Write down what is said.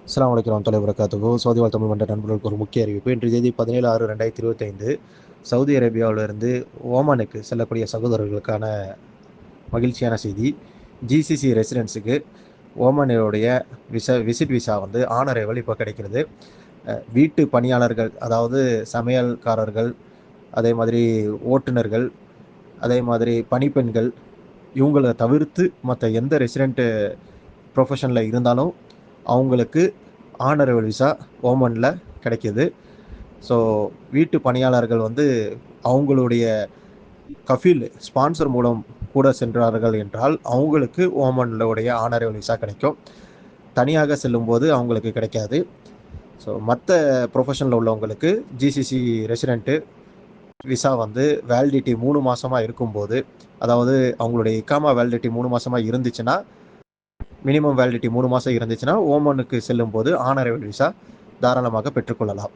அஸ்ஸலாமு அலைக்கும் வரஹ்மத்துல்லாஹி வபரகாத்துஹு. சவுதி வாழ் தமிழ் மன்ற நண்பர்களுக்கு ஒரு முக்கிய அறிவிப்பு. இன்றைய தேதி 17/6/2025 சவுதி அரேபியாவிலிருந்து ஓமானுக்கு செல்லக்கூடிய சகோதரர்களுக்கான மகிழ்ச்சியான செய்தி. ஜிசிசி ரெசிடென்ஸுக்கு ஓமானுடைய விசிட் விசா வந்து ஆனரைவல் இப்போ கிடைக்கிறது. வீட்டு பணியாளர்கள், அதாவது சமையல்காரர்கள், அதே மாதிரி ஓட்டுநர்கள், அதே மாதிரி பணிப்பெண்கள், இவங்களை தவிர்த்து மற்ற எந்த ரெசிடென்ட் ப்ரொஃபஷனில் இருந்தாலும் அவங்களுக்கு ஆனரைவல் விசா ஓமனில் கிடைக்கிது. ஸோ வீட்டு பணியாளர்கள் வந்து அவங்களுடைய கஃபீல் ஸ்பான்சர் மூலம் கூட சென்றார்கள் என்றால் அவங்களுக்கு ஓமனுடைய ஆனரைவல் விசா கிடைக்கும். தனியாக செல்லும்போது அவங்களுக்கு கிடைக்காது. ஸோ மற்ற ப்ரொஃபஷனில் உள்ளவங்களுக்கு ஜிசிசி ரெசிடென்ட்டு விசா வந்து வேலிடிட்டி 3 மாதமாக இருக்கும்போது, அதாவது அவங்களுடைய இக்காமா வேலிடிட்டி 3 மாதமாக இருந்துச்சுன்னா, மினிமம் வேலிடிட்டி 3 மாதம் இருந்துச்சுன்னா ஓமனுக்கு செல்லும்போது ஆனரைவல் விசா தாராளமாக பெற்றுக்கொள்ளலாம்.